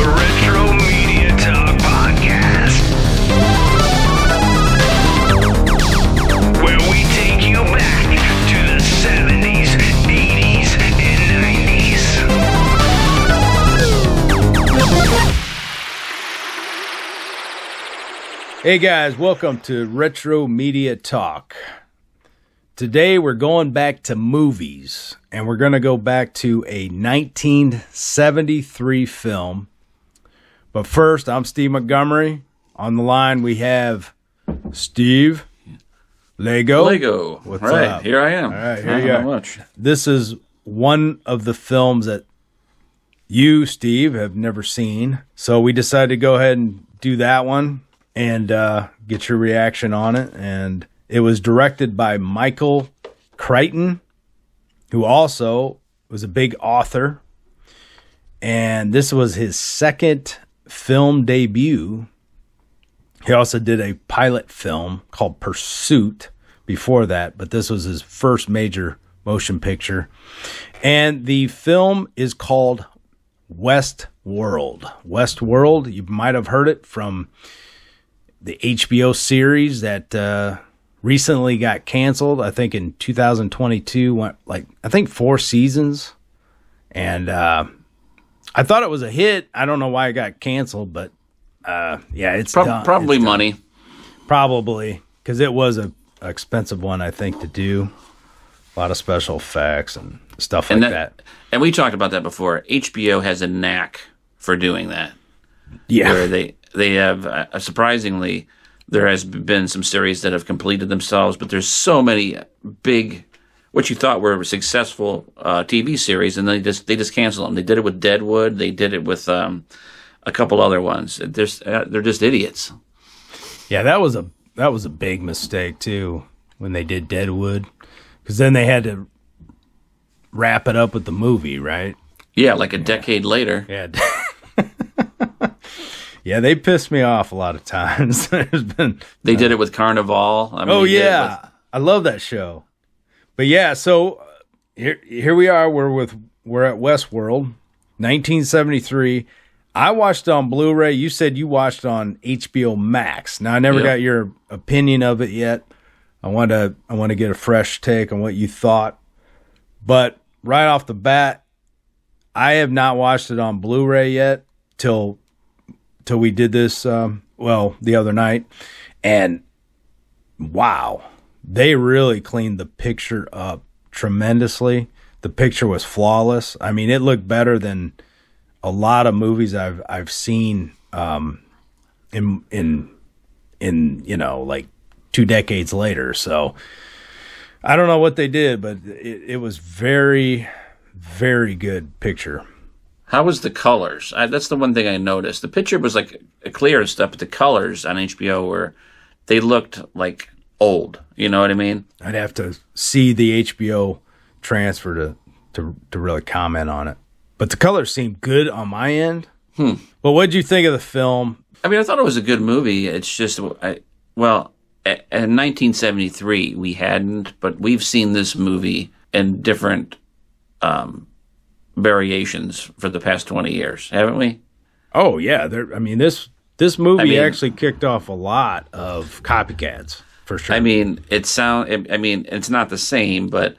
the Retro Media Talk Podcast, where we take you back to the 70s, 80s, and 90s. Hey guys, welcome to Retro Media Talk. Today we're going back to movies, and we're going to go back to a 1973 film. But first, I'm Steve Montgomery. On the line we have Steve Lago. Lago. What's right, up? Here I am. All right, here you Not go. much. This is one of the films that you, Steve, have never seen. So we decided to go ahead and do that one and get your reaction on it. And it was directed by Michael Crichton, who also was a big author. And this was his second film debut. He also did a pilot film called Pursuit before that, but this was his first major motion picture. And the film is called WESTWORLD. WESTWORLD, you might have heard it from the HBO series that recently got canceled. I think in 2022, went I think 4 seasons. And I thought it was a hit. I don't know why it got canceled, but yeah, it's done. Probably It's done. money. Probably, because it was a expensive one, I think, to do. A lot of special effects and stuff like that. And we talked about that before. HBO has a knack for doing that. Yeah. Where they have, surprisingly, there has been some series that have completed themselves, but there's so many big, what you thought were successful TV series, and they just cancel them. They did it with Deadwood. They did it with a couple other ones. They're just idiots. Yeah, that was a big mistake too when they did Deadwood, because then they had to wrap it up with the movie, right? Yeah, like a decade later. Yeah. Yeah, they pissed me off a lot of times. They did it with Carnival. I mean, oh yeah, I love that show. But yeah, so here we are. We're at WestWorld, 1973. I watched it on Blu-ray. You said you watched it on HBO Max. Now I never got your opinion of it yet. I want to get a fresh take on what you thought. But right off the bat, I have not watched it on Blu-ray yet till we did this the other night. And wow, they really cleaned the picture up tremendously. The picture was flawless. I mean, it looked better than a lot of movies I've seen in like 2 decades later. So I don't know what they did, but it was very, very good picture. How was the colors? That's the one thing I noticed. The picture was like clear and stuff, but the colors on HBO they looked like old. You know what I mean? I'd have to see the HBO transfer to really comment on it. But the colors seemed good on my end. But what did you think of the film? I mean, I thought it was a good movie. It's just, in 1973 we hadn't, but we've seen this movie in different variations for the past 20 years, haven't we? Oh yeah, this movie actually kicked off a lot of copycats for sure. I mean, it's not the same, but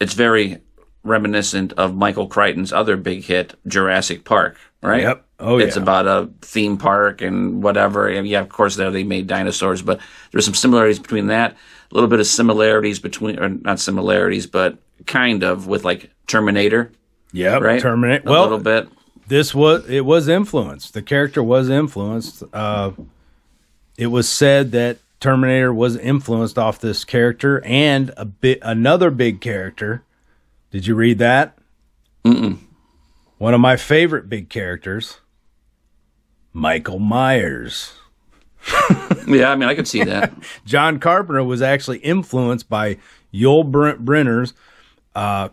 it's very reminiscent of Michael Crichton's other big hit, Jurassic Park, right? Yep. Oh It's about a theme park and whatever. And yeah, of course, there they made dinosaurs, but there's some similarities between that. A little bit of similarities between, or not similarities, but kind of with like Terminator. Yep. Right? Terminator. A little bit. It was influenced. The character was influenced. It was said that Terminator was influenced off this character and another big character. Did you read that? Mm-mm. One of my favorite big characters, Michael Myers. Yeah, I mean, I could see that. John Carpenter was actually influenced by Yul Brynner's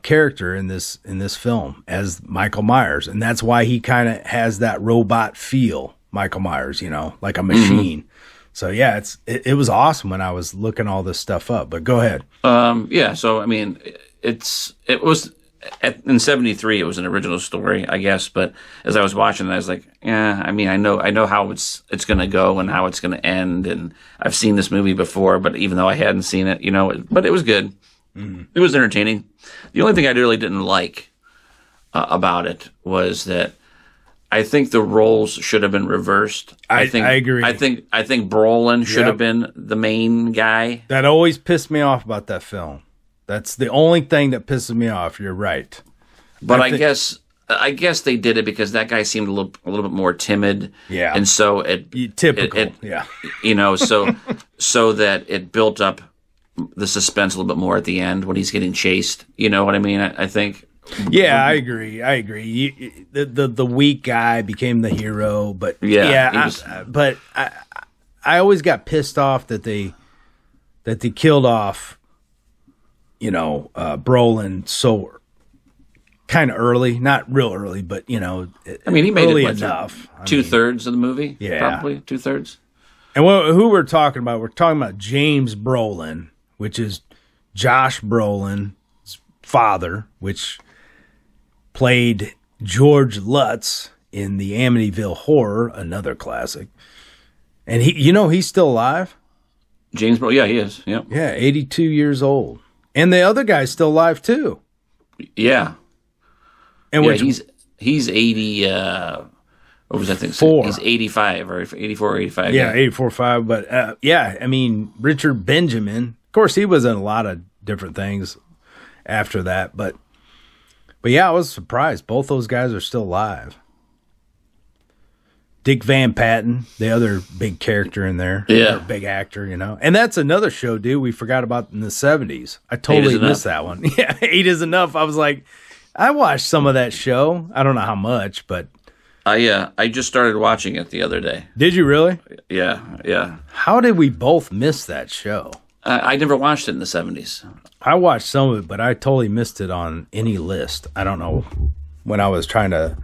character in this film as Michael Myers, and that's why he kind of has that robot feel, Michael Myers, like a machine. So yeah, it was awesome when I was looking all this stuff up. But go ahead. Yeah, so I mean, it was in '73 it was an original story, I guess. But as I was watching it, I was like, yeah, I mean, I know how it's going to go and how it's going to end, and I've seen this movie before. But even though I hadn't seen it, but it was good. It was entertaining. The only thing I really didn't like about it was that I think the roles should have been reversed. I agree. I think Brolin should have been the main guy. That always pissed me off about that film. That's the only thing that pisses me off. You're right. But I guess they did it because that guy seemed a little bit more timid. Yeah. And so typical. Yeah. So that it built up the suspense a little bit more at the end when he's getting chased. You know what I mean? I think. Yeah, I agree. The weak guy became the hero, but I always got pissed off that they killed off, Brolin so kind of early, not real early, but I mean, he made early it enough. 2/3 of the movie, yeah, probably 2/3. And who we're talking about? We're talking about James Brolin, which is Josh Brolin's father, which played George Lutz in the Amityville Horror, another classic. And he's still alive. James Brolin, yeah, he is. Yep. Yeah, 82 years old. And the other guy's still alive too. Yeah. And he's 80 what was that thing? Four. He's 85 or 84 or 85. Yeah, 84 5, but I mean, Richard Benjamin, of course he was in a lot of different things after that, but yeah, I was surprised. Both those guys are still alive. Dick Van Patten, the other big character in there. Yeah. Big actor, And that's another show, dude, we forgot about in the 70s. I totally missed that one. Yeah, 8 is Enough. I was like, I watched some of that show. I don't know how much, but... I just started watching it the other day. Did you really? Yeah. How did we both miss that show? I never watched it in the 70s. I watched some of it, but I totally missed it on any list. I don't know. When I was trying to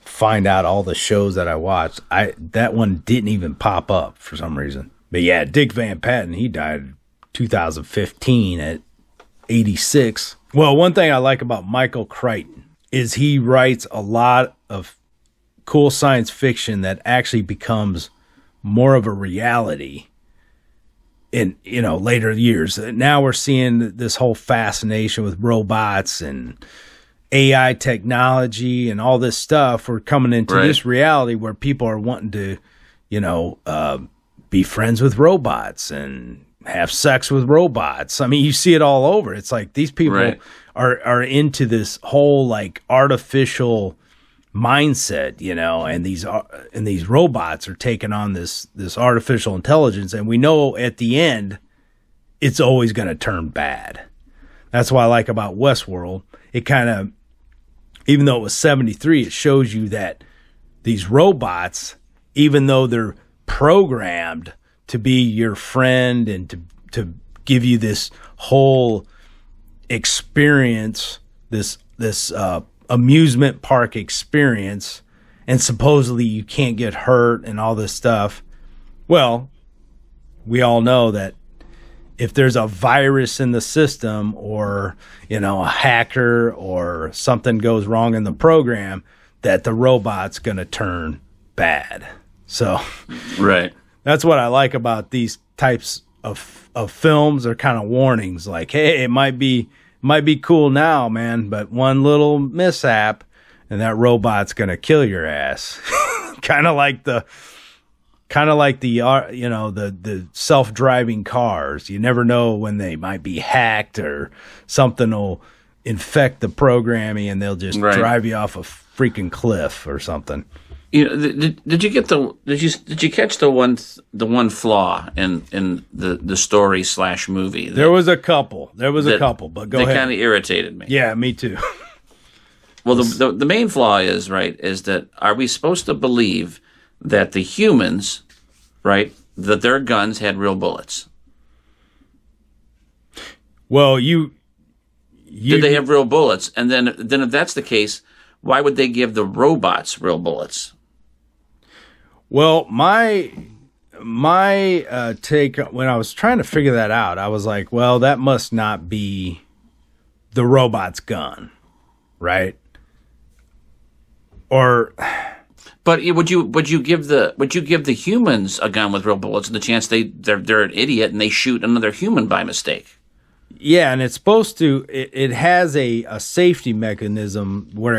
find out all the shows that I watched, that one didn't even pop up for some reason. But yeah, Dick Van Patten, he died 2015 at 86. Well, one thing I like about Michael Crichton is he writes a lot of cool science fiction that actually becomes more of a reality in later years. Now we're seeing this whole fascination with robots and AI technology and all this stuff. We're coming into this reality where people are wanting to, be friends with robots and have sex with robots. I mean, you see it all over. It's like these people are into this whole like artificial mindset, and these robots are taking on this artificial intelligence, and we know at the end it's always going to turn bad. That's what I like about WESTWORLD. It kind of, even though it was 73, it shows you that these robots, even though they're programmed to be your friend and to give you this whole experience, this amusement park experience, and supposedly you can't get hurt and all this stuff. Well, we all know that if there's a virus in the system or, a hacker or something goes wrong in the program, that the robot's going to turn bad. So that's what I like about these types of films. They're kind of warnings like, hey, it might be cool now, man, but one little mishap and that robot's going to kill your ass. kind of like the self-driving cars. You never know when they might be hacked or something will infect the programming and they'll just drive you off a freaking cliff or something. Did you catch the one flaw in the story / movie? There was a couple, but go ahead. That kind of irritated me. Yeah, me too. Well, the main flaw is that are we supposed to believe that the humans, that their guns had real bullets? Well, did they have real bullets? And then if that's the case, why would they give the robots real bullets? Well, my take when I was trying to figure that out, I was like, well, that must not be the robot's gun. right? Or, but would you give the humans a gun with real bullets and the chance they're an idiot and they shoot another human by mistake? Yeah, and it's supposed to. It has a safety mechanism where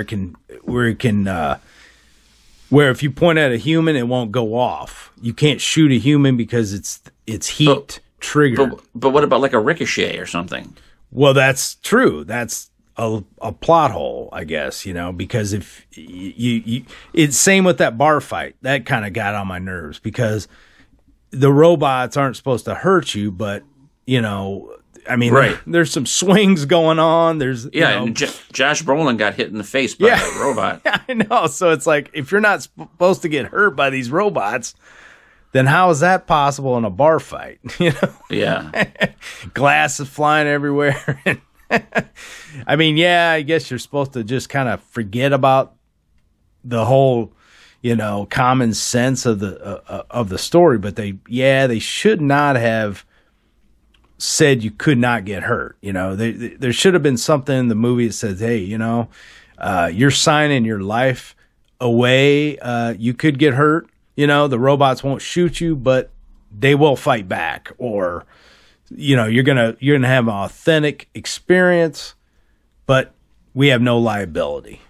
if you point at a human, it won't go off. You can't shoot a human because it's heat triggered. But what about like a ricochet or something? Well, that's true. That's a plot hole, I guess, because if you it's same with that bar fight. That kind of got on my nerves because the robots aren't supposed to hurt you, but I mean, right. There's some swings going on. There's and Josh Brolin got hit in the face by a robot. Yeah, I know. So it's like if you're not supposed to get hurt by these robots, then how is that possible in a bar fight? Yeah, glass is flying everywhere. I mean, yeah, I guess you're supposed to just kind of forget about the whole, common sense of the story, but they should not have said you could not get hurt. There should have been something in the movie that says, hey, you're signing your life away. You could get hurt. The robots won't shoot you, but they will fight back. Or, you're gonna have an authentic experience, but we have no liability.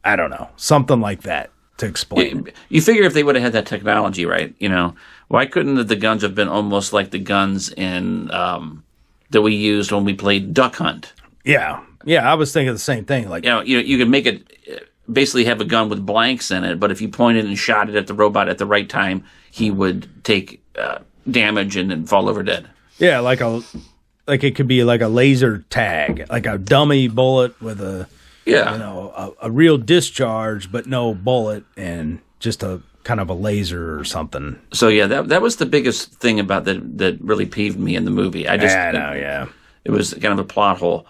I don't know, something like that to explain. You figure if they would have had that technology, right? Why couldn't the guns have been almost like the guns in that we used when we played Duck Hunt? Yeah, I was thinking the same thing. Like, you could make it basically have a gun with blanks in it, but if you pointed and shot it at the robot at the right time, he would take damage and then fall over dead. Yeah, like it could be like a laser tag, like a dummy bullet with a real discharge, but no bullet, and just a kind of a laser or something. So yeah, that was the biggest thing about that really peeved me in the movie. It was kind of a plot hole.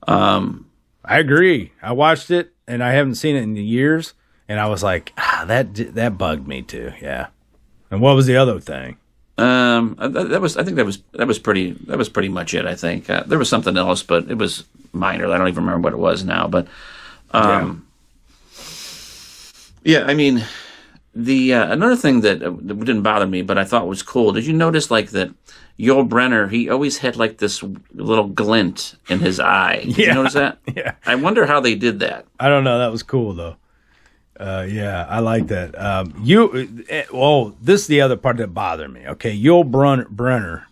I agree. I watched it and I haven't seen it in years, and I was like, that bugged me too. Yeah. And what was the other thing? That was pretty much it. I think there was something else, but it was minor. I don't even remember what it was now. But yeah, I mean, the another thing that didn't bother me, but I thought was cool. Did you notice like that Yul Brynner? He always had like this little glint in his eye. Did you notice that? Yeah. I wonder how they did that. I don't know. That was cool though. Yeah, I like that. This is the other part that bothered me. Okay, Yul Brynner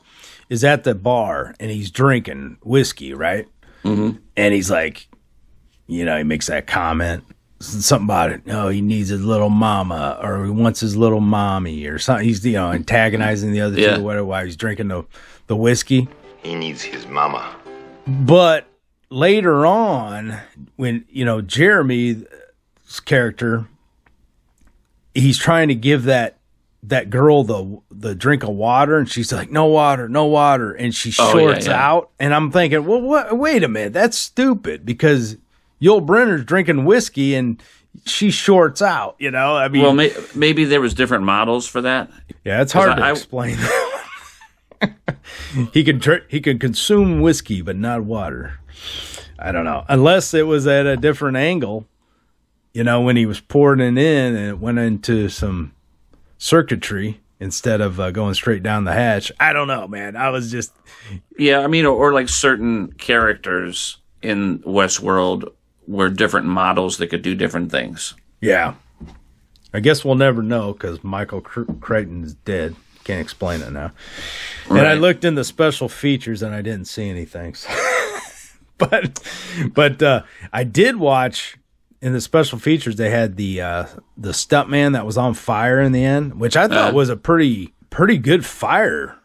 is at the bar and he's drinking whiskey, right? Mm-hmm. And he's like, he makes that comment, something about it. Oh, he needs his little mama, or he wants his little mommy, or something. He's antagonizing the other two, or whatever, while he's drinking the whiskey. He needs his mama. But later on, when Jeremy character, he's trying to give that girl the drink of water, and she's like, no water, and she shorts out, and I'm thinking, well, wait a minute, that's stupid, because Yul Brynner's drinking whiskey and she shorts out, I mean, well, maybe there was different models for that. Yeah, it's hard to explain. He can consume whiskey but not water. I don't know, unless it was at a different angle. When he was pouring it in and it went into some circuitry instead of going straight down the hatch. I don't know, man. I was just... Yeah, I mean, or like certain characters in Westworld were different models that could do different things. Yeah. I guess we'll never know because Michael Crichton is dead. Can't explain it now. Right. And I looked in the special features and I didn't see anything. But I did watch... In the special features, they had the stuntman that was on fire in the end, which I thought was a pretty good fire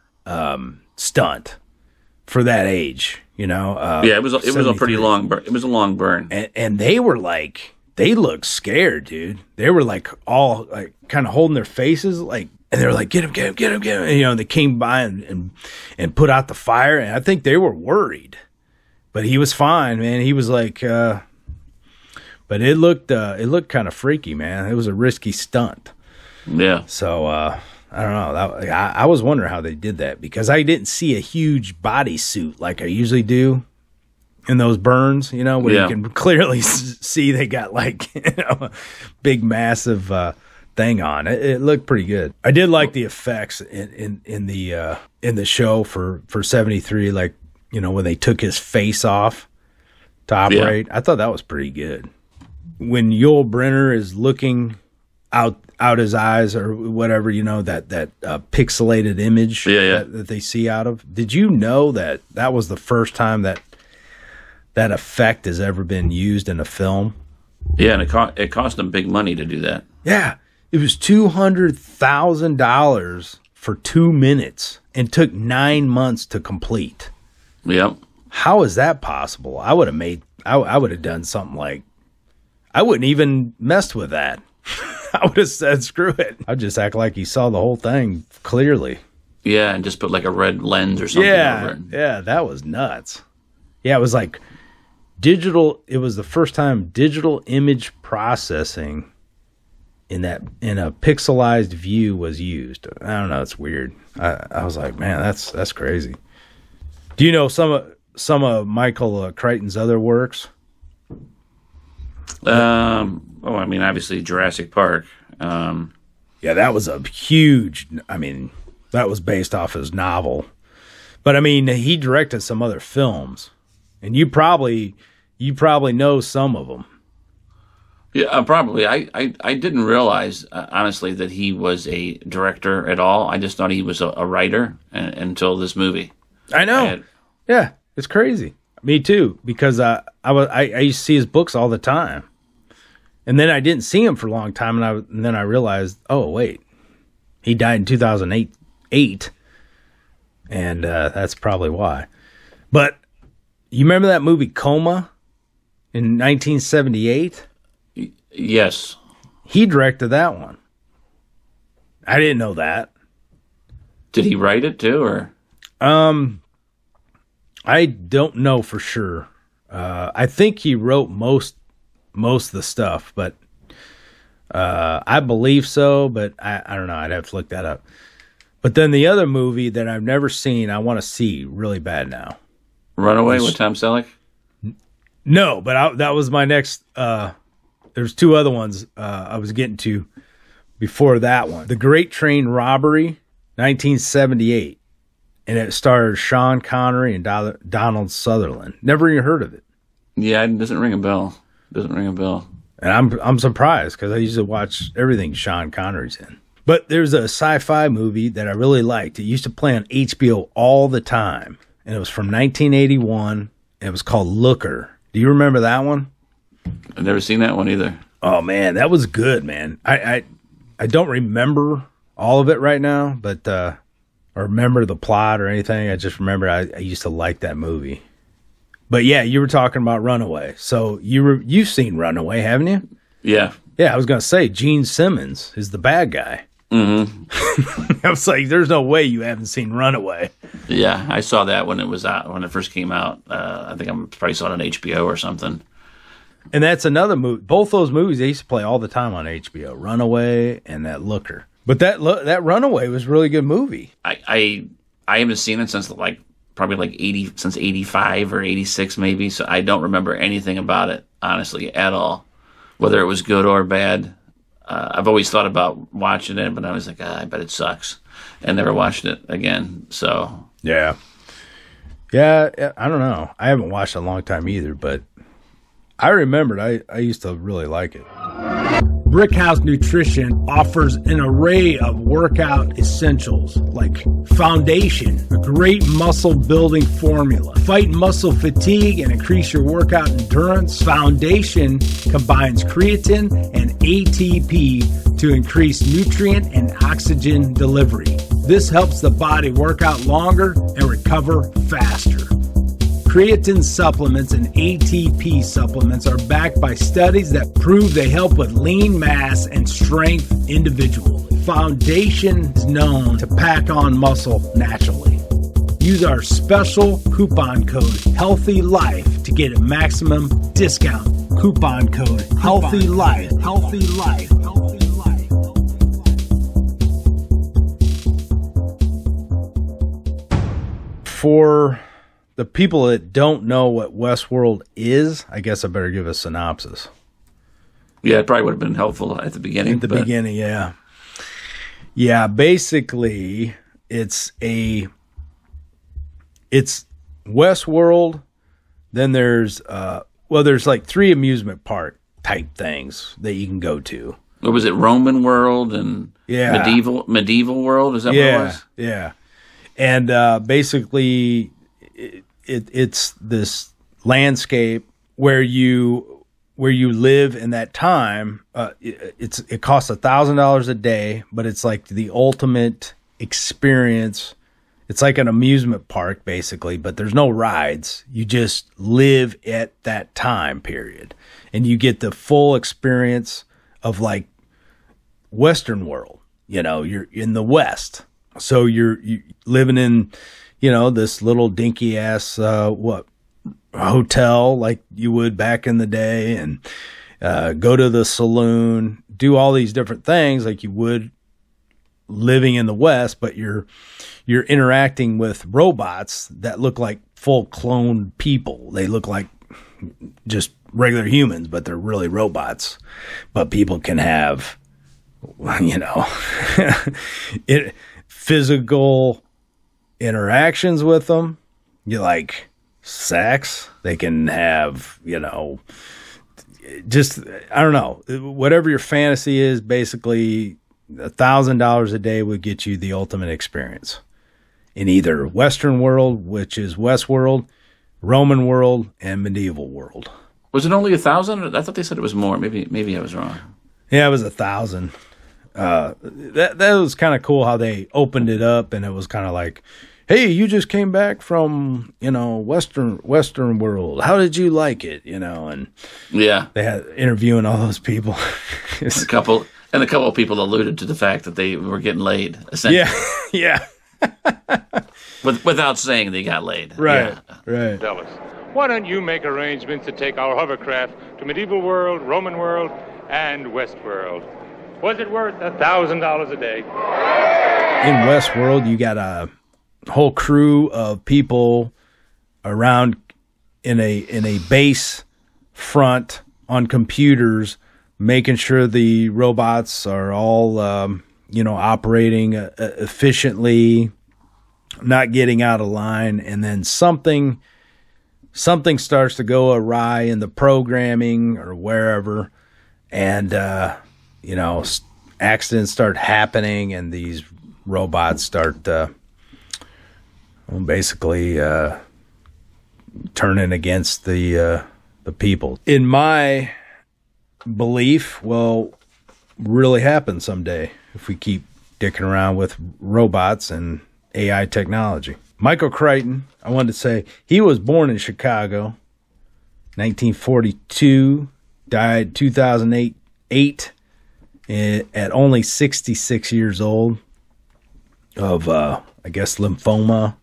stunt for that age. It was a pretty long burn. It was a long burn, and they were like, they looked scared, dude. They were like all like kind of holding their faces, like, and they were like, get him. And, they came by and put out the fire, and I think they were worried, but he was fine, man. He was like. But it looked kind of freaky, man. It was a risky stunt. Yeah. So I don't know. I was wondering how they did that because I didn't see a huge bodysuit like I usually do in those burns, where Yeah. you can clearly see they got like, big massive thing on it. It looked pretty good. I did like the effects in the show for 73, like, when they took his face off to operate. I thought that was pretty good. When Yul Brynner is looking out his eyes or whatever, that pixelated image that they see out of. Did you know that was the first time that effect has ever been used in a film? Yeah, and it cost them big money to do that. Yeah, it was $200,000 for 2 minutes and took 9 months to complete. Yep. How is that possible? I would have done something like, I wouldn't even messed with that. I would have said, screw it. I'd just act like you saw the whole thing clearly. Yeah, and just put like a red lens or something over it. Yeah, that was nuts. Yeah, it was like digital. It was the first time digital image processing in a pixelized view was used. I don't know. It's weird. I was like, man, that's crazy. Do you know some of Michael Crichton's other works? Obviously Jurassic Park. Yeah, that was a huge. That was based off his novel, but he directed some other films, and you probably know some of them. Yeah, probably. I didn't realize honestly that he was a director at all. I just thought he was a writer until this movie. I know. Yeah, it's crazy. Me too, because I used to see his books all the time, and then I didn't see him for a long time, and then I realized, oh wait, he died in 2008, and that's probably why. But you remember that movie Coma in 1978? Yes, he directed that one. I didn't know that. Did he write it too, or? I don't know for sure. I think he wrote most of the stuff, but I believe so, but I don't know. I'd have to look that up. But then the other movie that I've never seen, I want to see really bad now. Runaway with Tom Selleck? No, but that was my next. There's two other ones I was getting to before that one. The Great Train Robbery, 1978. And it stars Sean Connery and Donald Sutherland. Never even heard of it. Yeah, it doesn't ring a bell. And I'm surprised because I used to watch everything Sean Connery's in. But there's a sci-fi movie that I really liked. It used to play on HBO all the time. And it was from 1981. And it was called Looker. Do you remember that one? I've never seen that one either. Oh, man, that was good, man. I don't remember all of it right now, but... or remember the plot or anything. I just remember I used to like that movie. But yeah, you were talking about Runaway. So you've seen Runaway, haven't you? Yeah. Yeah, I was going to say Gene Simmons is the bad guy. Mm-hmm. I was like, there's no way you haven't seen Runaway. Yeah, I saw that when it was out, when it first came out. I think I probably saw it on HBO or something. And that's another movie. Both those movies they used to play all the time on HBO. Runaway and that Looker. But that Runaway was a really good movie. I haven't seen it since probably since 85 or 86 maybe. So I don't remember anything about it, honestly, at all. Whether it was good or bad. I've always thought about watching it, but I was like, I bet it sucks. And never watched it again. So yeah, I don't know. I haven't watched it in a long time either, but I remembered I used to really like it. Brickhouse Nutrition offers an array of workout essentials like Foundation, a great muscle building formula. Fight muscle fatigue and increase your workout endurance. Foundation combines creatine and ATP to increase nutrient and oxygen delivery. This helps the body work out longer and recover faster. Creatine supplements and ATP supplements are backed by studies that prove they help with lean mass and strength individually. Foundation is known to pack on muscle naturally. Use our special coupon code HEALTHYLIFE to get a maximum discount. Coupon code HEALTHYLIFE. Healthy Life. Healthy Life. For the people that don't know what Westworld is, I guess I better give a synopsis. Yeah, it probably would have been helpful at the beginning. At the beginning, yeah. Yeah, basically, it's Westworld. Then there's there's like 3 amusement park type things that you can go to. What was it? Roman world and medieval world? Is that what it was? Yeah. And basically, it's this landscape where you live in that time. It costs $1,000 a day, but it's like the ultimate experience. It's like an amusement park, basically, but there's no rides. You just live at that time period, and you get the full experience of like Western world. You're in the West, so you're living in, this little dinky ass hotel like you would back in the day, and go to the saloon, do all these different things like you would living in the West, but you're interacting with robots that look like full cloned people. They look like just regular humans, but they're really robots. But people can have, physical interactions with them. You like sex. They can have, just, I don't know, whatever your fantasy is. Basically, $1,000 a day would get you the ultimate experience in either Western world, which is Westworld, Roman world, and medieval world. Was it only 1,000? I thought they said it was more. Maybe I was wrong. Yeah, it was 1,000. That was kind of cool how they opened it up, and it was kind of like, hey, you just came back from, Western world. How did you like it? And yeah, they had interviewing all those people. a couple of people alluded to the fact that they were getting laid, essentially. Yeah. Without saying they got laid. Right. Yeah. Right. Dallas, why don't you make arrangements to take our hovercraft to medieval world, Roman world, and Westworld? Was it worth $1,000 a day? In Westworld, you got a whole crew of people around in a base front on computers, making sure the robots are all operating efficiently, not getting out of line, and then something starts to go awry in the programming or wherever, and accidents start happening, and these robots start basically turning against the people. In my belief, will really happen someday if we keep dicking around with robots and AI technology. Michael Crichton, I wanted to say, he was born in Chicago, 1942, died 2008 at only 66 years old of, lymphoma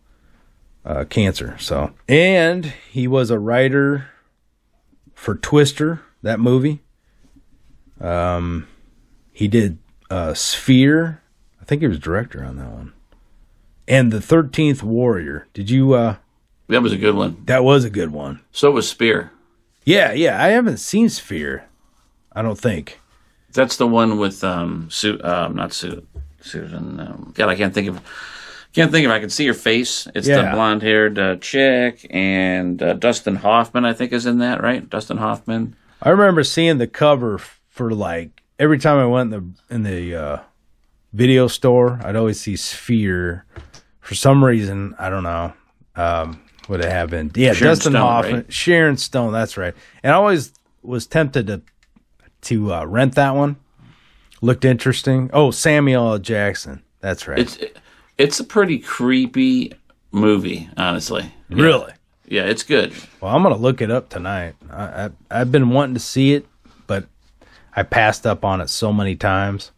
cancer. So, and he was a writer for Twister, that movie. He did Sphere. I think he was director on that one. And The 13th Warrior. Did you... that was a good one. That was a good one. So was Spear. Yeah. I haven't seen Sphere. I don't think. That's the one with not Susan. God, I can't think of. I can see her face. It's the blonde-haired chick, and Dustin Hoffman, I think, is in that, right? Dustin Hoffman. I remember seeing the cover for like every time I went in the video store, I'd always see Sphere. For some reason, I don't know what it happened. Yeah, Sharon Dustin Stone, Hoffman, right? Sharon Stone. That's right. And I always was tempted to rent that one. Looked interesting. Oh, Samuel L. Jackson. That's right. It's a pretty creepy movie, honestly. Yeah. Really? Yeah, it's good. Well, I'm gonna look it up tonight. I've been wanting to see it, but I passed up on it so many times,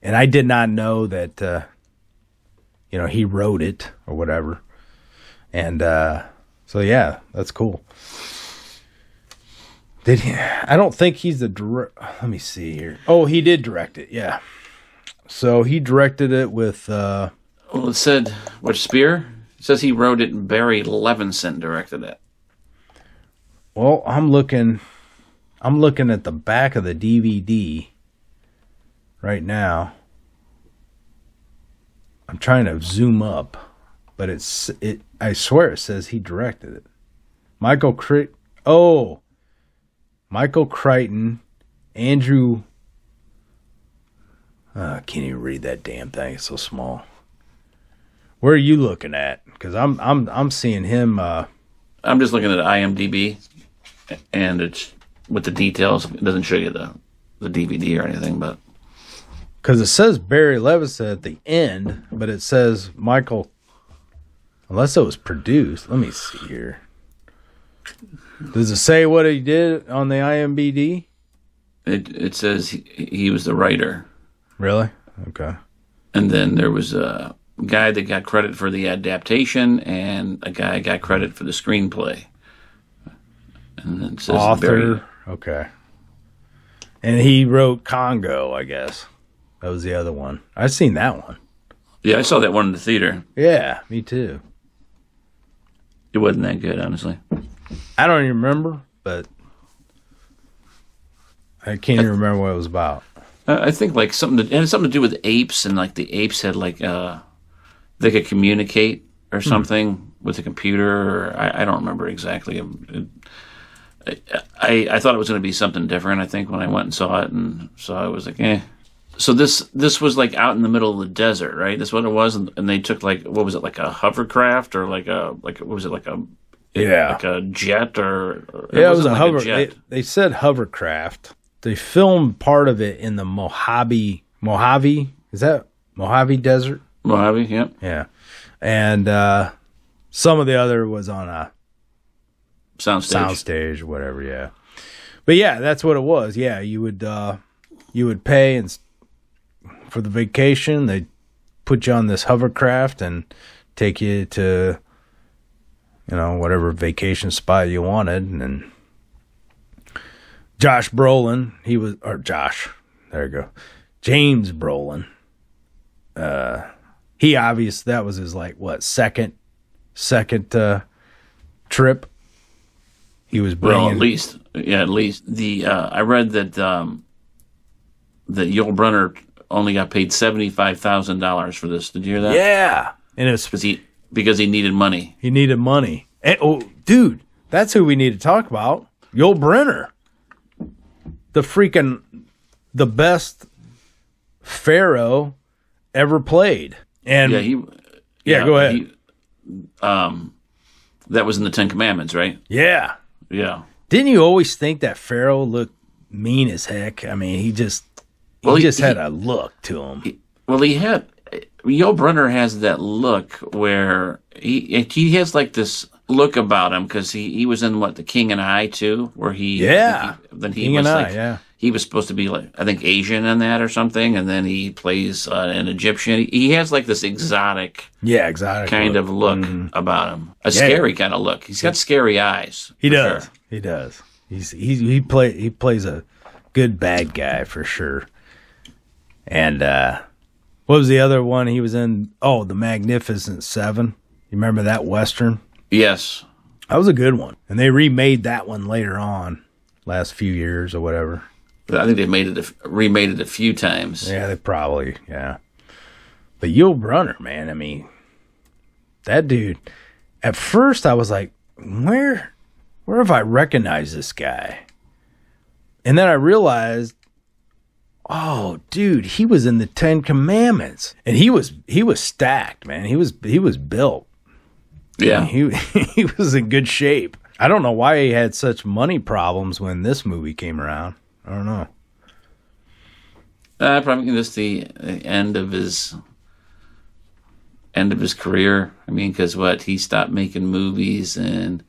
and I did not know that he wrote it or whatever. And so yeah, that's cool. Did he? I don't think he's the director. Let me see here. Oh, he did direct it. Yeah. So he directed it with. Well, it said what, Spear? It says he wrote it and Barry Levinson directed it. Well, I'm looking at the back of the DVD right now. I'm trying to zoom up, but I swear it says he directed it. Michael Crichton, Andrew. I can't even read that damn thing. It's so small. Where are you looking at? Because I'm seeing him. I'm just looking at IMDb, and it's with the details. It doesn't show you the DVD or anything, but because it says Barry Levinson at the end, but it says Michael. Unless it was produced. Let me see here. Does it say what he did on the IMDb? It says he was the writer. Really? Okay. And then there was a guy that got credit for the adaptation, and a guy got credit for the screenplay. And then it says author. Barry. Okay. And he wrote Congo, I guess. That was the other one. I've seen that one. Yeah, I saw that one in the theater. Yeah, me too. It wasn't that good, honestly. I don't even remember, but I can't even remember what it was about. I think like it had something to do with apes, and like the apes had like they could communicate or something with the computer. Or I don't remember exactly. I thought it was going to be something different. I think when I went and saw it, and so I was like, eh. So this was like out in the middle of the desert, right? That's what it was, and they took like, what was it, like a hovercraft or like what was it, like a jet or yeah, it was a like hover. a jet. They said hovercraft. They filmed part of it in the Mojave. Is that Mojave Desert? Mojave, yep. Yeah, and some of the other was on a soundstage or whatever. Yeah, but yeah, that's what it was. Yeah, you would pay and for the vacation. They put you on this hovercraft and take you to whatever vacation spot you wanted. And James Brolin, James Brolin. He obviously, that was his second trip. He was bringing. Well, at least the I read that that Yul Brynner only got paid $75,000 for this. Did you hear that? Yeah, and it's because he needed money. He needed money. And, dude, that's who we need to talk about. Yul Brynner, the best pharaoh ever played. And go ahead. That was in the Ten Commandments, right? Yeah. Yeah. Didn't you always think that Pharaoh looked mean as heck? I mean, he just had a look to him. Yul Brynner has that look where he has like this look about him because he was in The King and I too, where he was supposed to be like, I think, Asian in that or something, and then he plays an Egyptian. He has like this exotic kind of look about him, scary kind of look. He's got scary eyes. He does. Sure. He does. He plays a good bad guy for sure. And what was the other one he was in? Oh, The Magnificent Seven. You remember that Western? Yes. That was a good one. And they remade that one later on, last few years or whatever. I think they remade it a few times. Yeah, they probably, yeah. But Yul Brynner, man, I mean, that dude, at first I was like, where have I recognized this guy? And then I realized, oh, dude, he was in the Ten Commandments. And he was stacked, man. He was built. Yeah. I mean, he was in good shape. I don't know why he had such money problems when this movie came around. I don't know. Probably just the end of his career. I mean, because he stopped making movies in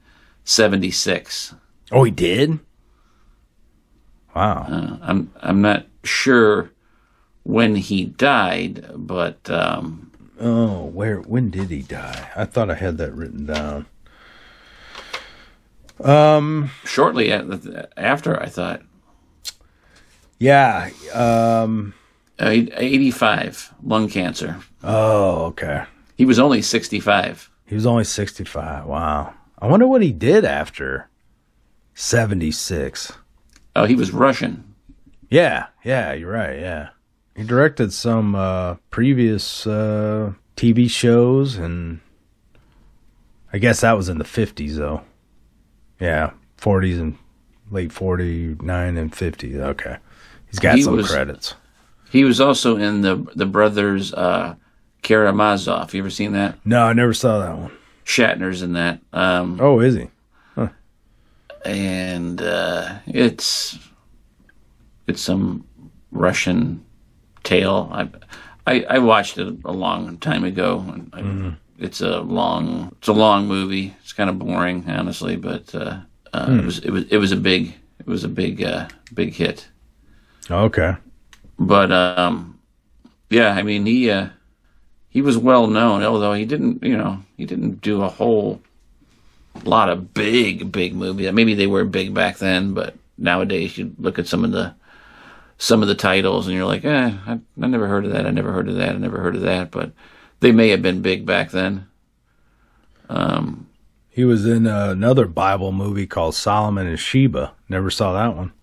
'76. Oh, he did? Wow. I'm not sure when he died, but when did he die? I thought I had that written down. Shortly after, I thought. Yeah. 85, lung cancer. Oh, okay. He was only 65. He was only 65. Wow. I wonder what he did after 76. Oh, he was Russian. Yeah, you're right, yeah. He directed some previous TV shows, and I guess that was in the 50s, though. Yeah, 40s and late 49 and 50s. Okay. He's got some credits. He was also in the brothers Karamazov. You ever seen that? No, I never saw that one. Shatner's in that. Oh, is he? Huh. And it's some Russian tale. I watched it a long time ago. It's a long movie. It's kind of boring, honestly, but it was a big hit. Okay. But yeah, I mean he was well known, although he didn't do a whole lot of big movies. Maybe they were big back then, but nowadays you look at some of the titles and you're like, I never heard of that. I never heard of that. I never heard of that. But they may have been big back then. He was in another Bible movie called Solomon and Sheba. Never saw that one.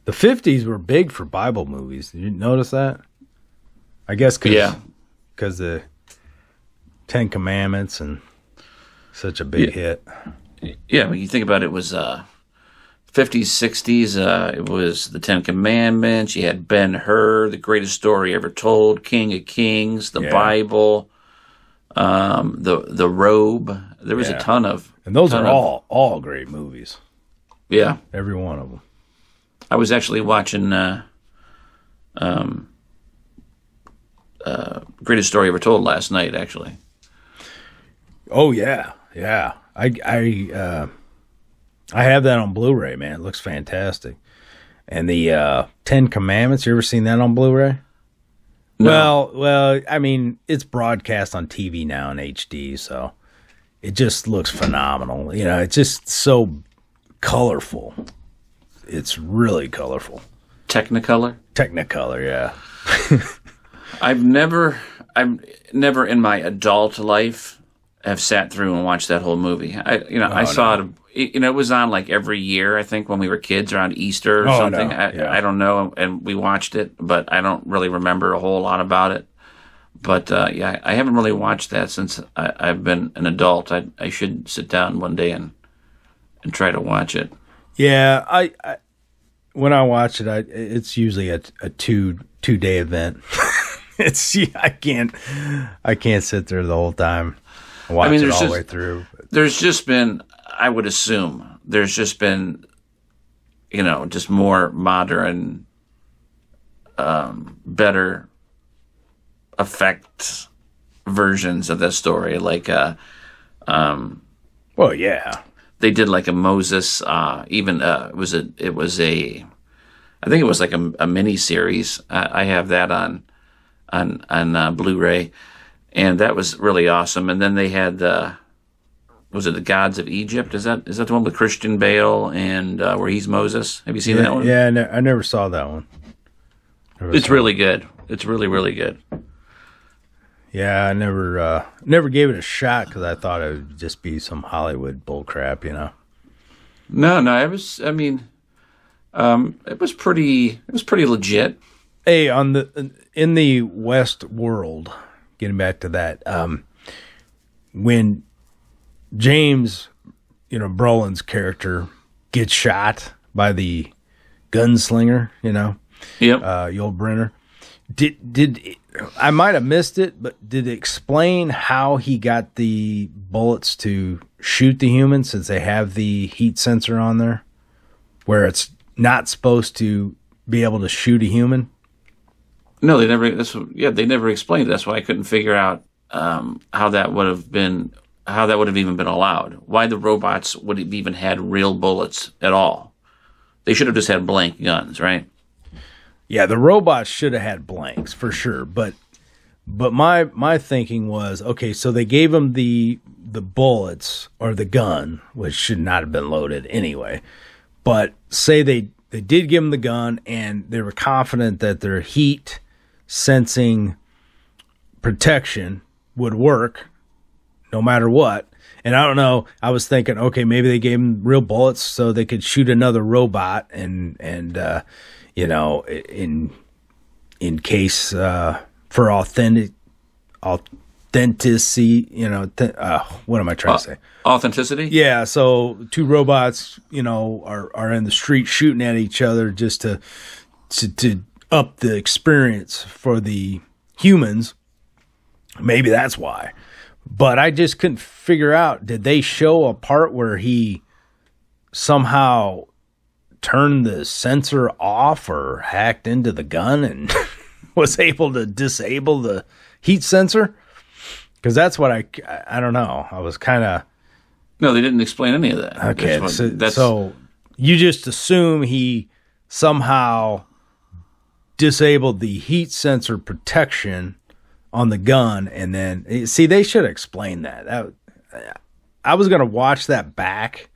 The 50s were big for Bible movies. Did you notice that? I guess because the Ten Commandments and such a big hit. Yeah, when you think about it, it was 50s, 60s. It was the Ten Commandments. You had Ben-Hur, the greatest story ever told, King of Kings, the Bible, the Robe. There was a ton of, and those are all great movies. Yeah, every one of them. I was actually watching Greatest Story Ever Told last night, actually. Oh yeah. I have that on Blu-ray, man. It looks fantastic. And the Ten Commandments, you ever seen that on Blu-ray? No. Well, I mean, it's broadcast on TV now in HD, so it just looks phenomenal. You know, it's just so colorful. It's really colorful. Technicolor, yeah. I've never in my adult life have sat through and watched that whole movie. I saw it. It was on like every year. I think when we were kids around Easter or something. No. I don't know, and we watched it, but I don't really remember a whole lot about it. But I haven't really watched that since I've been an adult. I should sit down one day and try to watch it. Yeah, I when I watch it, it's usually a two-day event. I can't sit there the whole time and watch it all the way through. There's just been, I would assume, just more modern, better effect versions of that story. Like, well, yeah. They did like a Moses, I think it was like a mini series. I have that on Blu-ray, and that was really awesome. And then they had was it the Gods of Egypt? Is that the one with Christian Bale and where he's Moses? Have you seen that one? Yeah, I never saw that one. It's really good. It's really, really good. Yeah, I never gave it a shot because I thought it would just be some Hollywood bullcrap, you know. No, it was. I mean, it was pretty legit. Hey, in the WESTWORLD, getting back to that, when James, Brolin's character gets shot by the gunslinger, yep, Yul Brynner. Did I might have missed it, but did it explain how he got the bullets to shoot the human, since they have the heat sensor on there, where it's not supposed to be able to shoot a human? No, they never. They never explained it. That's why I couldn't figure out how that would have even been allowed. Why the robots would have even had real bullets at all? They should have just had blank guns, right? Yeah, the robots should have had blanks for sure. But my thinking was, okay, so they gave him the bullets or the gun, which should not have been loaded anyway. But say they did give him the gun and they were confident that their heat sensing protection would work. no matter what. And I don't know, I was thinking, okay, maybe they gave them real bullets so they could shoot another robot and you know, in case for authenticity, you know, what am I trying to say? Authenticity? Yeah, so two robots, you know, are in the street shooting at each other just to up the experience for the humans. Maybe that's why. But I just couldn't figure out, did they show a part where he somehow turned the sensor off or hacked into the gun and was able to disable the heat sensor? Because that's what I don't know. I was kind of... No, they didn't explain any of that. Okay, so you just assume he somehow disabled the heat sensor protection on the gun, and then see, they should explain that. I was gonna watch that back,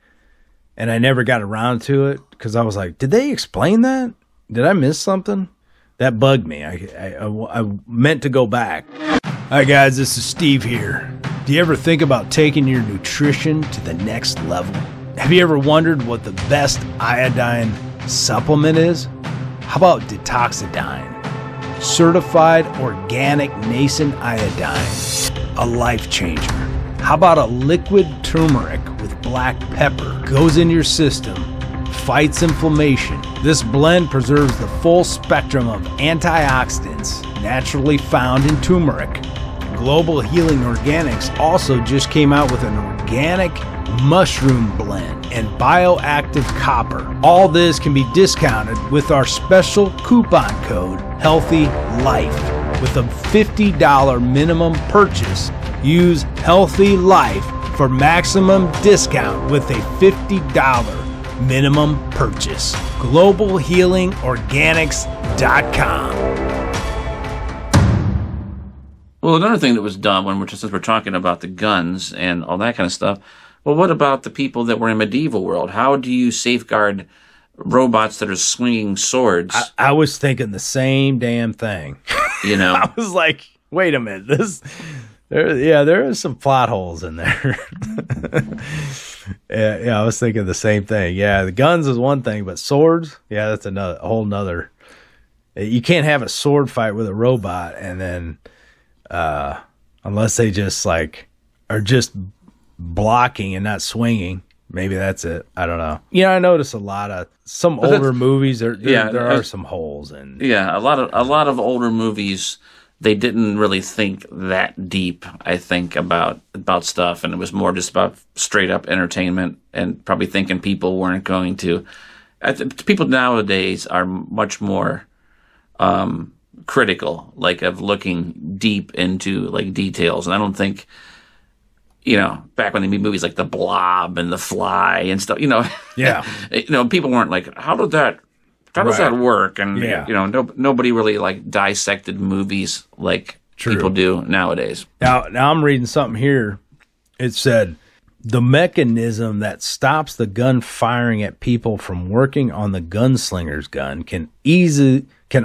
and I never got around to it because I was like, did they explain that? Did I miss something? That bugged me. I meant to go back. Hi guys, this is Steve here. Do you ever think about taking your nutrition to the next level? Have you ever wondered what the best iodine supplement is? How about Detoxidine? Certified organic nascent iodine, a life changer. How about a liquid turmeric with black pepper? Goes in your system, fights inflammation. This blend preserves the full spectrum of antioxidants naturally found in turmeric. Global Healing Organics also just came out with an organic mushroom blend and bioactive copper. All this can be discounted with our special coupon code HEALTHYLIFE. With a $50 minimum purchase, use Healthy Life for maximum discount with a $50 minimum purchase. GlobalHealingOrganics.com. Well, another thing that was done since we're talking about the guns and all that kind of stuff, well, what about the people that were in medieval world? How do you safeguard robots that are swinging swords? I was thinking the same damn thing. You know, I was like, wait a minute, there are some plot holes in there. yeah, I was thinking the same thing. Yeah, the guns is one thing, but swords, yeah, that's a whole nother. You can't have a sword fight with a robot and then, unless they just like are just blocking and not swinging. Maybe that's it. I don't know. Yeah, I notice a lot of some older movies. There are some holes in. Yeah, a lot of older movies. They didn't really think that deep. I think about stuff, and it was more just about straight up entertainment, and probably thinking people weren't going to. People nowadays are much more critical, like of looking deep into like details, and I don't think. You know, back when they made movies like The Blob and The Fly and stuff, you know, yeah, you know, people weren't like, how does that work? And you know, nobody really like dissected movies like people do nowadays. Now I'm reading something here. It said the mechanism that stops the gun firing at people from working on the gunslinger's gun can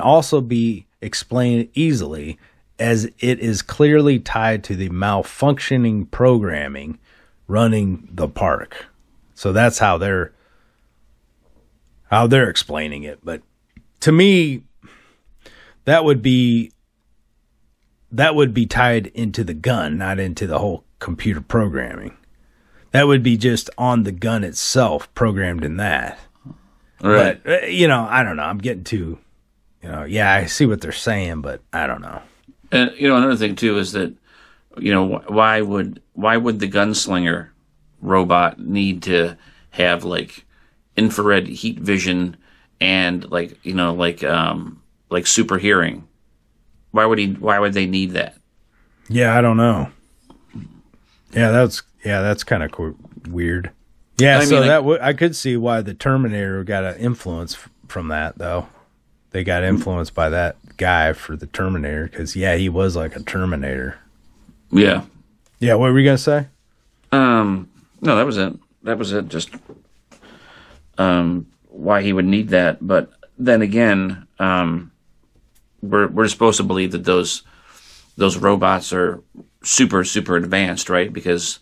also be explained easily, as it is clearly tied to the malfunctioning programming running the park. So that's how they're explaining it. But to me, that would be tied into the gun, not into the whole computer programming. That would be just on the gun itself, programmed in that. Right. But, you know, I don't know. I'm getting too, you know, yeah, I see what they're saying, but I don't know. And you know, another thing too is that, you know, why would the gunslinger robot need to have like infrared heat vision and like, you know, like super hearing? Why would they need that? Yeah, I don't know. Yeah, that's kind of weird. Yeah, I could see why the Terminator got an influence from that though. They got influenced by that guy for the Terminator because, yeah, he was like a Terminator. Yeah. Yeah, what were you going to say? No, that was it. Just why he would need that. But then again, we're supposed to believe that those robots are super, super advanced, right? Because,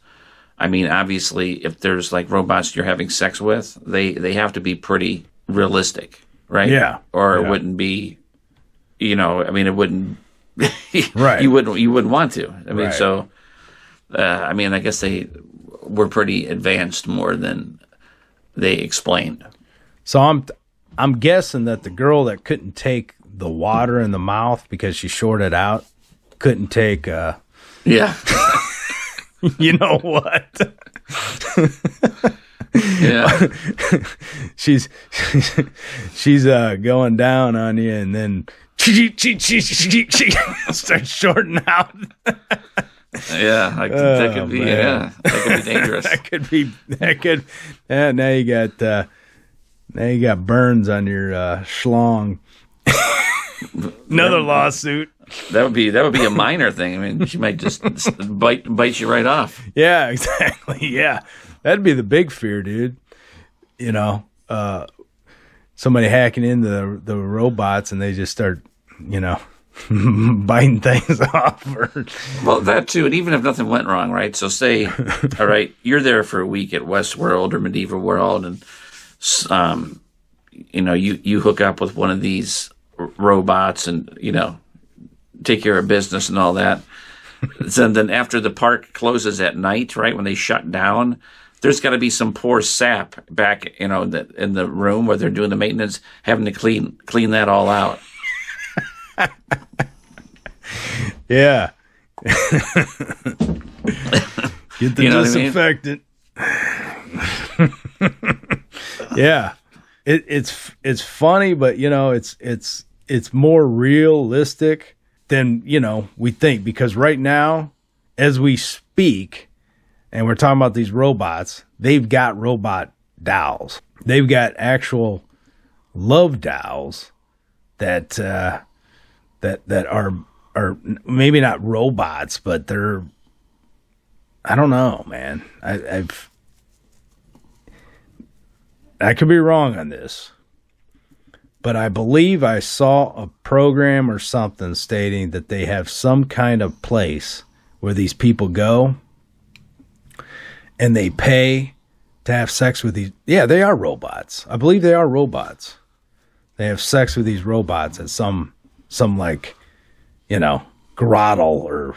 I mean, obviously, if there's like robots you're having sex with, they have to be pretty realistic, right? Yeah. Or Yeah. it wouldn't be, I mean, it wouldn't, Right. You wouldn't want to. I mean, Right. so, I mean, I guess they were pretty advanced more than they explained. So I'm guessing that the girl that couldn't take the water in the mouth because she shorted out couldn't take Yeah. you know what? Yeah. she's going down on you, and then she starts shorting out. Yeah. That could be, man. that could be dangerous. Now you got burns on your schlong. Another lawsuit. That would be a minor thing. I mean, she might just bite you right off. Yeah, exactly. Yeah. That'd be the big fear, dude. Somebody hacking into the robots and they just start, biting things off. Well, that too, and even if nothing went wrong, right? So say, all right, you're there for a week at Westworld or Medieval World, and you hook up with one of these robots and take care of business and all that. So then after the park closes at night, right, when they shut down, there's got to be some poor sap back, in the room where they're doing the maintenance, having to clean that all out. Yeah. Get the disinfectant. Yeah. It's funny, but it's more realistic than we think, because right now, as we speak, and we're talking about these robots, they've got robot dolls. They've got actual love dolls that are maybe not robots, but they're, I don't know, man. I could be wrong on this, but I believe I saw a program or something stating that they have some kind of place where these people go and they pay to have sex with these. Yeah, they are robots. I believe they are robots. They have sex with these robots at some like, grotto or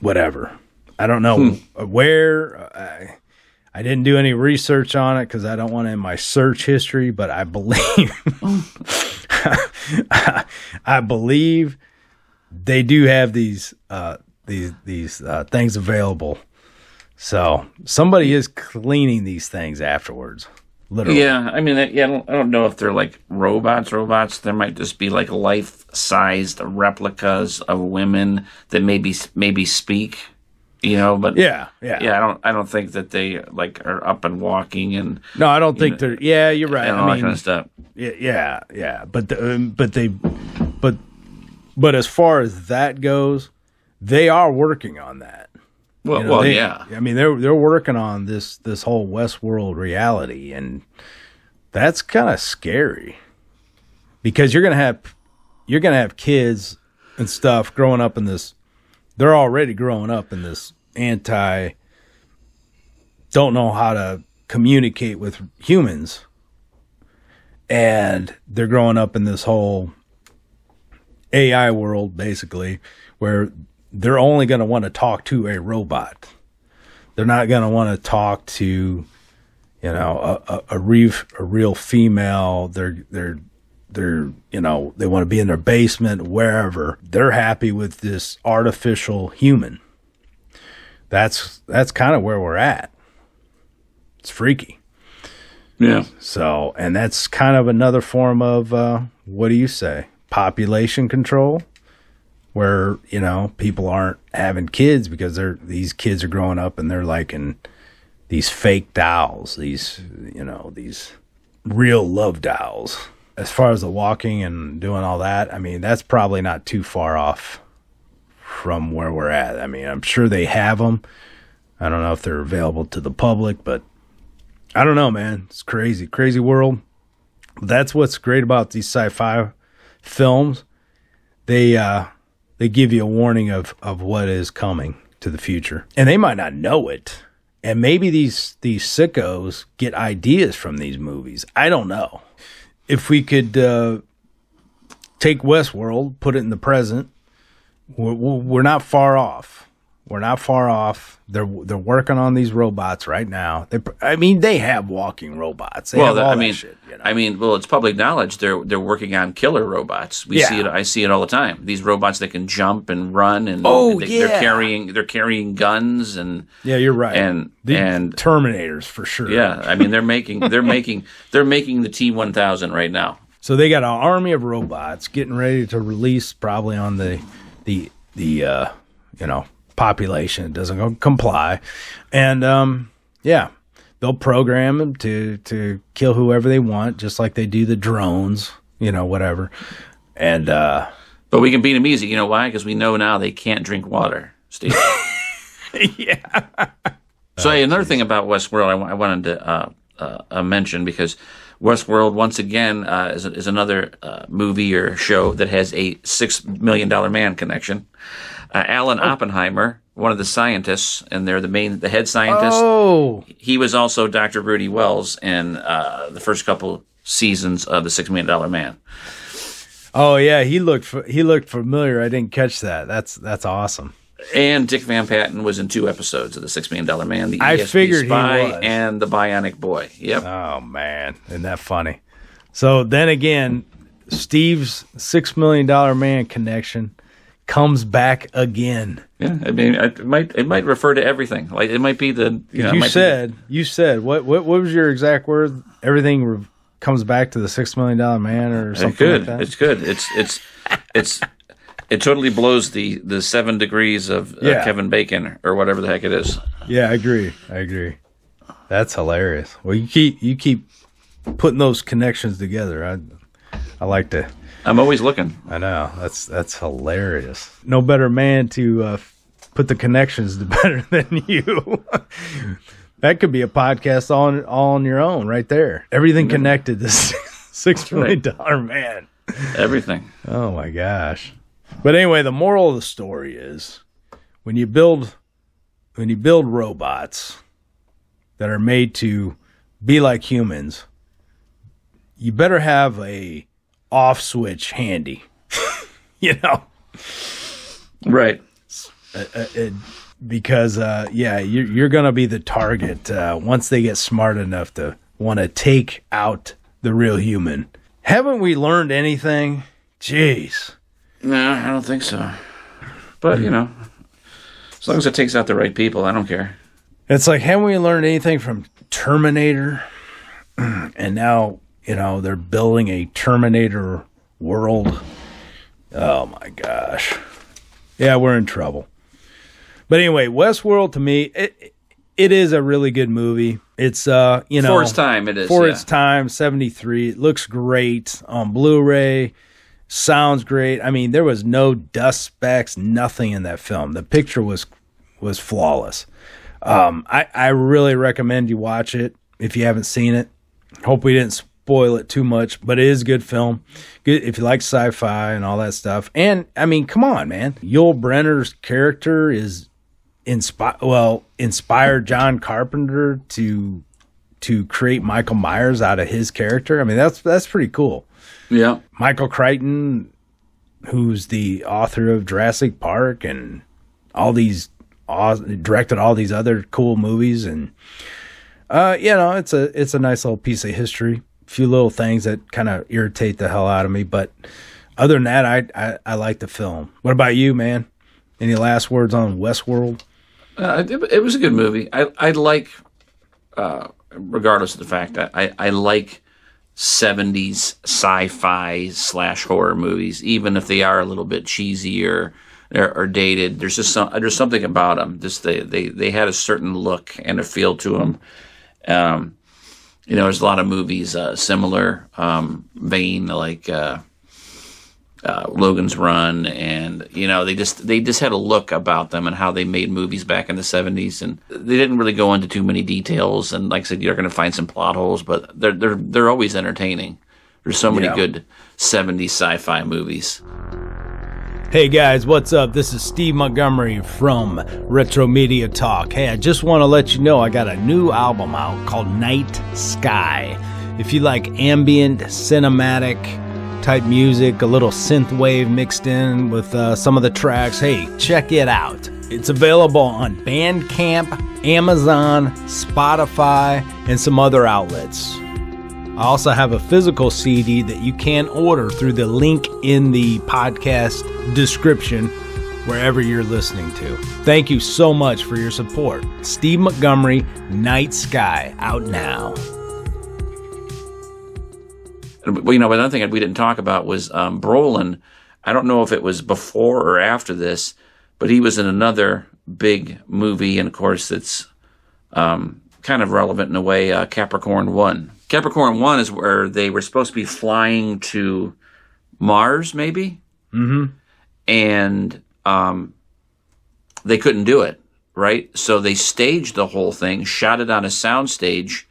whatever. I don't know where. I didn't do any research on it because I don't want it in my search history, but I believe I believe they do have these things available. So somebody is cleaning these things afterwards. Literally. Yeah, I mean, I don't know if they're like robots. There might just be like life-sized replicas of women that maybe speak. But yeah. I don't think that they like are up and walking and no, I don't think they're. Yeah, you're right. And all that kind of stuff. Yeah. But as far as that goes, they are working on that. Well, yeah. I mean, they're working on this whole Westworld reality, and that's kind of scary because you're gonna have kids and stuff growing up in this. They're already growing up in this don't know how to communicate with humans. And they're growing up in this whole AI world, basically, where they're only going to want to talk to a robot. They're not going to want to talk to, a real female. They want to be in their basement, wherever. They're happy with this artificial human. That's kind of where we're at. It's freaky. Yeah. So, and that's kind of another form of, what do you say? Population control, where, people aren't having kids because these kids are growing up and they're liking these fake dolls, these real love dolls. As far as the walking and doing all that, I mean, that's probably not too far off from where we're at. I mean, I'm sure they have them. I don't know if they're available to the public, but I don't know, man. It's crazy, crazy world. That's what's great about these sci-fi films. They they give you a warning of what is coming to the future. And they might not know it. And maybe these sickos get ideas from these movies. I don't know. If we could take Westworld, put it in the present, we're not far off. We're not far off. They're working on these robots right now. They have walking robots. They have all that shit. You know? Well, it's public knowledge. They're working on killer robots. See it. I see it all the time. These robots that can jump and run, and they're carrying guns and you're right. And Terminators for sure. Yeah, I mean they're making the T-1000 right now. So they got an army of robots getting ready to release probably on the population. It doesn't comply. And, they'll program them to kill whoever they want, just like they do the drones, whatever. And, but we can beat them easy. You know why? Because we know now they can't drink water, Steve. Yeah. So another thing about Westworld I wanted to mention, because Westworld, once again, is another movie or show that has a $6 million man connection. Alan Oppenheimer, one of the scientists, and they're the head scientist. Oh, he was also Dr. Rudy Wells in the first couple seasons of The $6 Million Man. Oh yeah, he looked familiar. I didn't catch that. That's awesome. And Dick Van Patten was in 2 episodes of The $6 Million Man. The ESP figured Spy he was. And The Bionic Boy. Yep. Oh man, isn't that funny? So then again, Steve's $6 Million Man connection comes back again. Yeah, I mean, it might refer to everything. Like it might be the you said what was your exact word? Everything comes back to the $6 Million Man or something like that. It's good. It totally blows the 7 degrees of Kevin Bacon or whatever the heck it is. Yeah, I agree. That's hilarious. Well, you keep putting those connections together. I like to. I'm always looking. I know. That's hilarious. No better man to put the connections to better than you. That could be a podcast all on your own right there. Everything connected to $6 million man. Everything. Oh my gosh. But anyway, the moral of the story is when you build robots that are made to be like humans, you better have a off switch handy. Right. Because you're going to be the target once they get smart enough to want to take out the real human. Haven't we learned anything? Jeez. No, I don't think so. But, as long as it takes out the right people, I don't care. It's like, haven't we learned anything from Terminator? And now, they're building a Terminator world. Oh, my gosh. Yeah, we're in trouble. But anyway, Westworld, to me, it is a really good movie. It's, for its time, it is. For its time, 73. It looks great on Blu-ray. Sounds great. I mean, there was no dust specks, nothing in that film. The picture was flawless. I really recommend you watch it if you haven't seen it. Hope we didn't spoil it too much, but it is a good film. Good if you like sci-fi and all that stuff. And I mean, come on, man. Yul Brynner's character is inspired John Carpenter to create Michael Myers out of his character. I mean, that's pretty cool. Yeah. Michael Crichton, who's the author of Jurassic Park and all these directed all these other cool movies, and it's a nice little piece of history. A few little things that kind of irritate the hell out of me, but other than that, I like the film. What about you, man? Any last words on Westworld? It was a good movie. I like, regardless of the fact that I like 70s sci-fi / horror movies, even if they are a little bit cheesy or dated. There's just something about them. Just they had a certain look and a feel to them. There's a lot of movies similar vein, like Logan's Run, and they just had a look about them and how they made movies back in the 70s, and they didn't really go into too many details. And like I said, you're going to find some plot holes, but they're always entertaining. There's so many good 70s sci-fi movies. Hey guys, what's up? This is Steve Montgomery from Retro Media Talk. Hey, I just want to let you know I got a new album out called Night Sky. If you like ambient, cinematic type music, a little synthwave mixed in with some of the tracks, hey, check it out. It's available on Bandcamp, Amazon, Spotify, and some other outlets. I also have a physical CD that you can order through the link in the podcast description wherever you're listening to. Thank you so much for your support. Steve Montgomery, Night Sky, out now. Well, another thing we didn't talk about was Brolin. I don't know if it was before or after this, but he was in another big movie, and of course it's kind of relevant in a way, Capricorn 1. Capricorn 1 is where they were supposed to be flying to Mars, maybe? Mm-hmm. And they couldn't do it, right? So they staged the whole thing, shot it on a soundstage,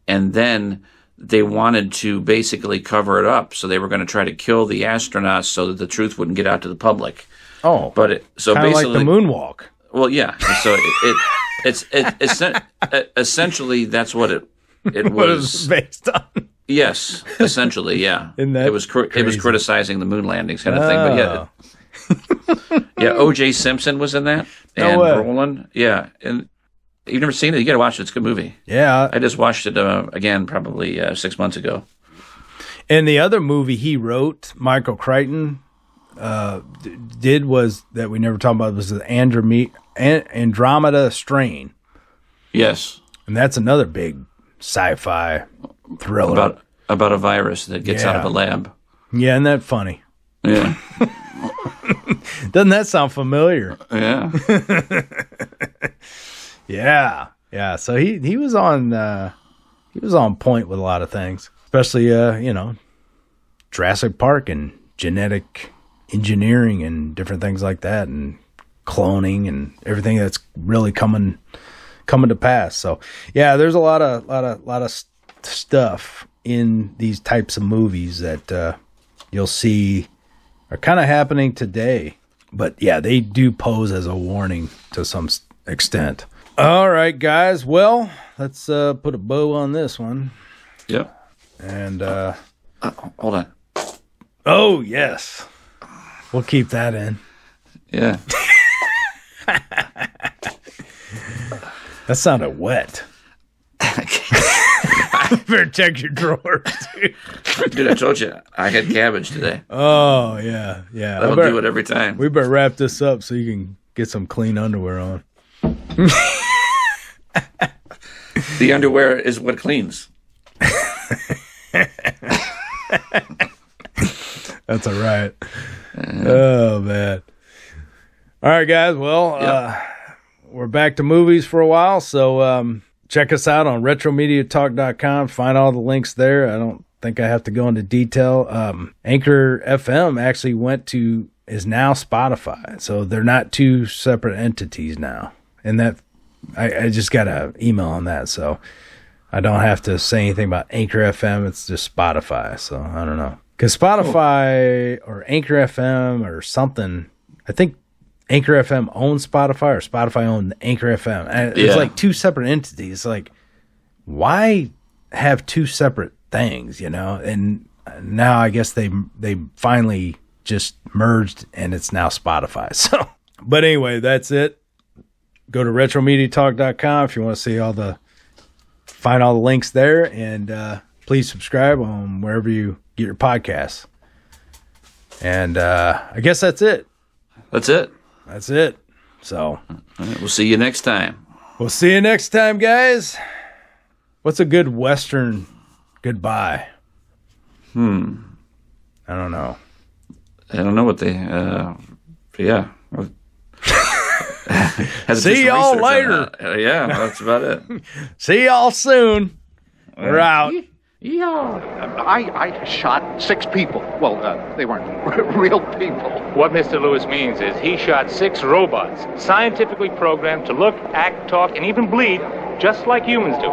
and then they wanted to basically cover it up. So they were going to try to kill the astronauts so that the truth wouldn't get out to the public. Oh, but so kind of basically, like the moonwalk. Well, yeah. So it's essentially that's what it was based on. Yes, essentially, yeah. It was criticizing the moon landings kind of thing. But yeah, O.J. Simpson was in that, and Brolin. Yeah, and you've never seen it? You got to watch it. It's a good movie. Yeah, I just watched it again probably 6 months ago. And the other movie he wrote, Michael Crichton, did was that we never talked about was the Andromeda Strain. Yes, and that's another big sci-fi thriller about a virus that gets out of a lab. Yeah, isn't that funny? Yeah. Doesn't that sound familiar? Yeah. Yeah. So he was on point with a lot of things, especially Jurassic Park and genetic engineering and different things like that, and cloning and everything that's really coming to pass. So yeah, there's a lot of stuff in these types of movies that you'll see are kind of happening today. But yeah, they do pose as a warning to some extent. All right, guys. Well, let's put a bow on this one. Yep. And hold on. Oh yes, we'll keep that in. Yeah. That sounded wet. Better check your drawers, dude. Dude, I told you I had cabbage today. Oh yeah. That'll do it every time. We better wrap this up so you can get some clean underwear on. The underwear is what cleans. That's all right. Oh man. All right, guys. Well, we're back to movies for a while, so check us out on retromediatalk.com. Find all the links there. I don't think I have to go into detail. Anchor FM actually is now Spotify, so they're not two separate entities now. And that I just got an email on that, so I don't have to say anything about Anchor FM. It's just Spotify, so I don't know. Because Spotify or Anchor FM or something, I think Anchor FM owns Spotify or Spotify owned Anchor FM. And it's like two separate entities. Like, why have two separate things, And now I guess they finally just merged and it's now Spotify. So, but anyway, that's it. Go to retromediatalk.com if you want to see find all the links there, and please subscribe on wherever you get your podcasts. And I guess that's it. That's it. So we'll see you next time. We'll see you next time, guys. What's a good Western goodbye? I don't know. I don't know what they. Yeah. See y'all later. Yeah, that's about it. See y'all soon. We're out. Yeah, I shot 6 people. Well, they weren't real people. What Mr. Lewis means is he shot 6 robots, scientifically programmed to look, act, talk, and even bleed just like humans do.